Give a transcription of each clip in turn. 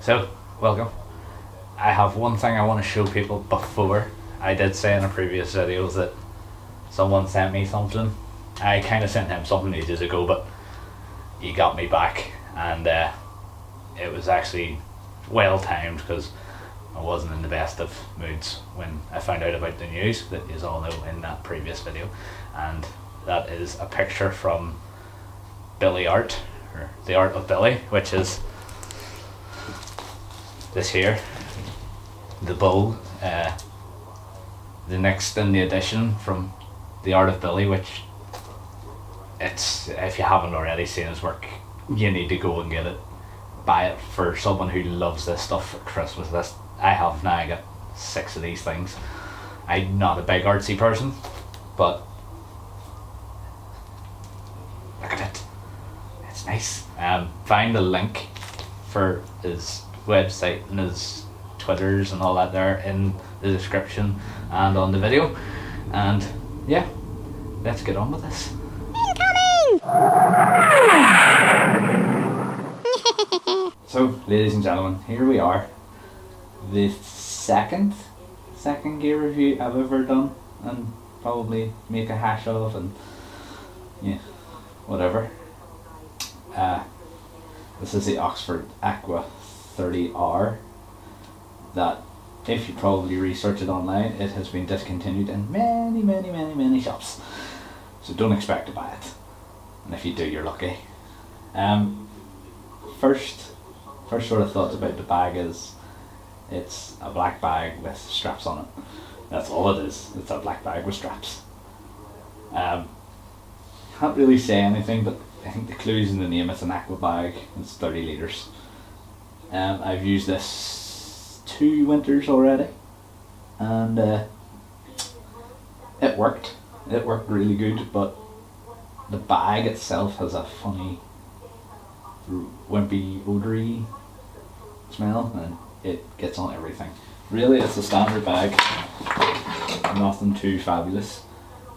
So, welcome. I have one thing I want to show people before. I did say in a previous video that someone sent me something. I kind of sent him something ages ago, but he got me back, and it was actually well timed because I wasn't in the best of moods when I found out about the news that you all know in that previous video, and that is a picture from Billyart, or the Art of Billy, which is this here, the bowl, the next in the edition from the Art of Billy, which it's, if you haven't already seen his work, you need to go and get it. Buy it for someone who loves this stuff for Christmas. This I have now. I got 6 of these things. I'm not a big artsy person, but look at it. It's nice. Find the link for his website and his Twitters and all that there in the description and on the video. And yeah, let's get on with this. So, ladies and gentlemen, here we are. The second gear review I've ever done, and probably make a hash of, and yeah, whatever. This is the Oxford Aqua 30R. That, if you probably research it online, it has been discontinued in many shops. So don't expect to buy it. And if you do, you're lucky. First sort of thoughts about the bag is it's a black bag with straps on it. That's all it is. It's a black bag with straps. Can't really say anything, but I think the clue's in the name. It's an aqua bag. It's 30 litres. I've used this 2 winters already, and it worked. It worked really good, but the bag itself has a funny, wimpy, odory smell, and it gets on everything. Really, it's a standard bag. Nothing too fabulous.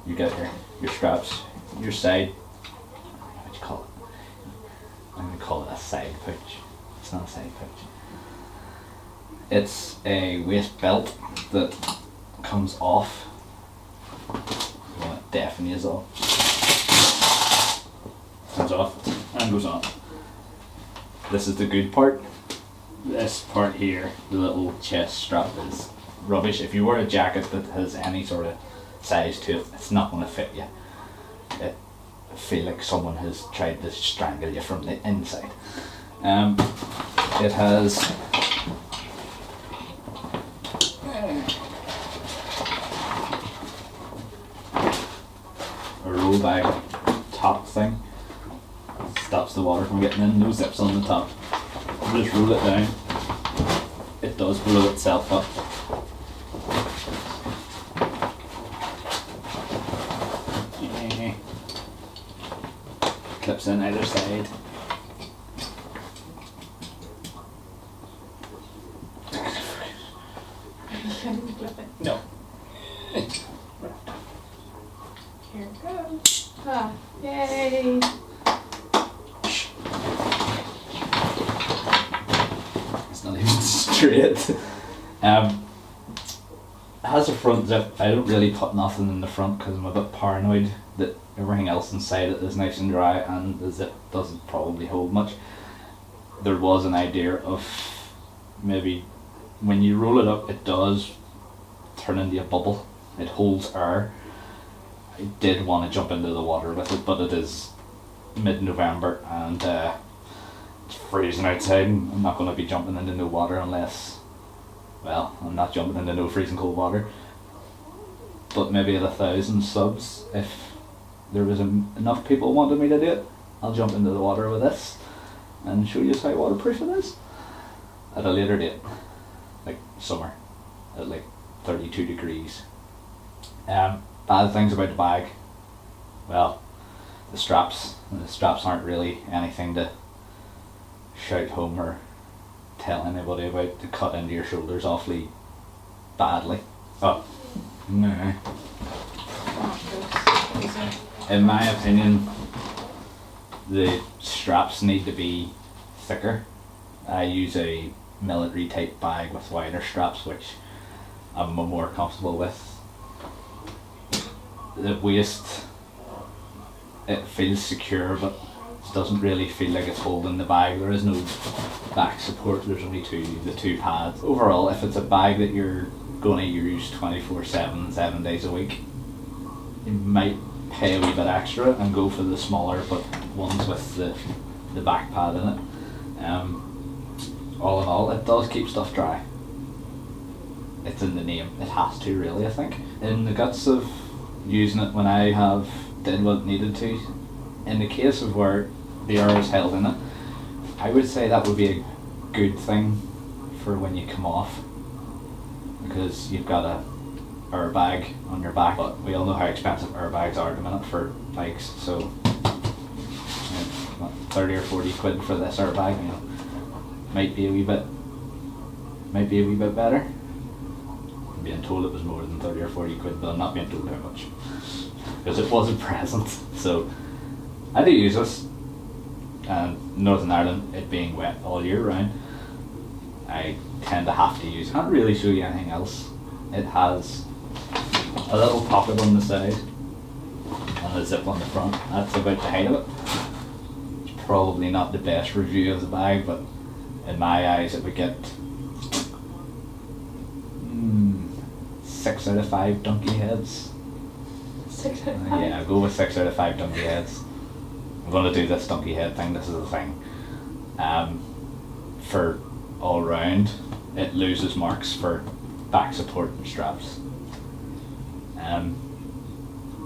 You get your straps, your side. What do you call it? I'm going to call it a side pouch. It's not a side pouch. It's a waist belt that comes off. Well, it definitely is off. Comes off and goes on. This is the good part. This part here, the little chest strap, is rubbish. If you wear a jacket that has any sort of size to it, it's not going to fit you. I feel like someone has tried to strangle you from the inside. It has a roll bag top thing. Stops the water from getting in. No zips on the top. You just roll it down. It does blow itself up. Clips in either side. No. Here it goes. Ah, yay! It's not even straight. It has a front zip. I don't really put nothing in the front because I'm a bit paranoid that everything else inside it is nice and dry and the zip doesn't probably hold much. There was an idea of maybe when you roll it up, it does turn into a bubble. It holds air. I did want to jump into the water with it, but it is mid-November and it's freezing outside. I'm not going to be jumping into no water unless, well, I'm not jumping into no freezing cold water. But maybe at 1,000 subs, if there was enough people wanted me to do it, I'll jump into the water with this and show you how waterproof it is at a later date, like summer, at like 32 degrees. Bad things about the bag, well, the straps aren't really anything to shout home or tell anybody about. To cut into your shoulders awfully badly. Oh, no. In my opinion, the straps need to be thicker. I use a military type bag with wider straps, which I'm more comfortable with. The waist, it feels secure, but it doesn't really feel like it's holding the bag. There is no back support, there's only the two pads. Overall, if it's a bag that you're going to use 24/7, 7 days a week, you might pay a wee bit extra and go for the smaller but ones with the back pad in it. All in all, it does keep stuff dry. It's in the name, it has to really, I think. In the guts of using it when I have did what it needed to, in the case of where the air is held in it, I would say that would be a good thing for when you come off, because you've got a airbag on your back, but we all know how expensive airbags are at the minute for bikes, so what, 30 or 40 quid for this airbag, might be a wee bit better. I'm being told it was more than 30 or 40 quid, but I'm not being told how much, because it wasn't present. So I do use this, and Northern Ireland, it being wet all year round, I tend to have to use it. Can't really show you anything else. It has a little pocket on the side and a zip on the front. That's about the height of it. It's probably not the best review of the bag, but in my eyes it would get 6 out of 5 donkey heads. 6 out of 5? Yeah, I'll go with 6 out of 5 donkey heads. I'm going to do this donkey head thing, this is the thing. For all round, it loses marks for back support and straps.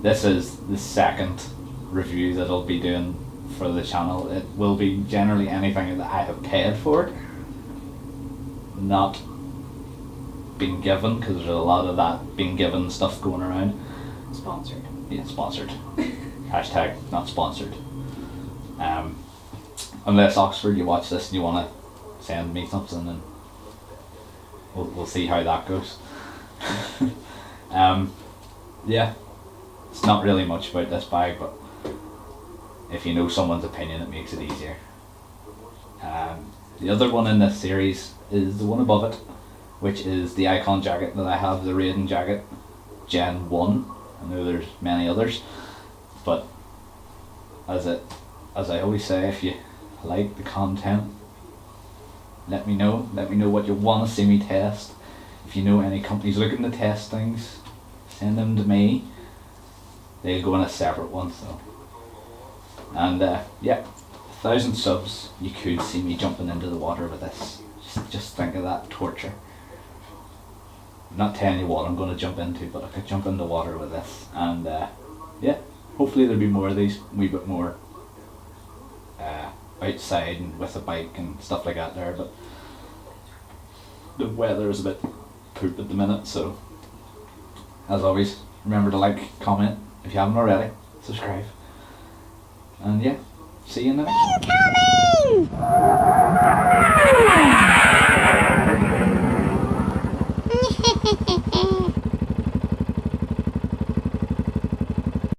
This is the second review that I'll be doing for the channel. It will be generally anything that I have paid for, not been given, because there's a lot of that being given stuff going around. Sponsored. Yeah, sponsored. Hashtag not sponsored. Unless Oxford, you watch this and you want to send me something, and we'll see how that goes. Yeah, it's not really much about this bag, but if you know someone's opinion, it makes it easier. The other one in this series is the one above it, which is the Icon jacket that I have, the Raiden jacket, Gen 1. I know there's many others, but as I always say, if you like the content, let me know what you want to see me test. If you know any companies looking to test things, send them to me. They'll go in a separate one, so. And yeah, 1,000 subs, you could see me jumping into the water with this. Just think of that torture. I'm not telling you what I'm going to jump into, but I could jump in the water with this. And yeah, hopefully there'll be more of these, a wee bit more outside and with a bike and stuff like that there, but the weather is a bit poop at the minute, so as always, remember to like, comment if you haven't already, subscribe, and yeah, see you in the next one.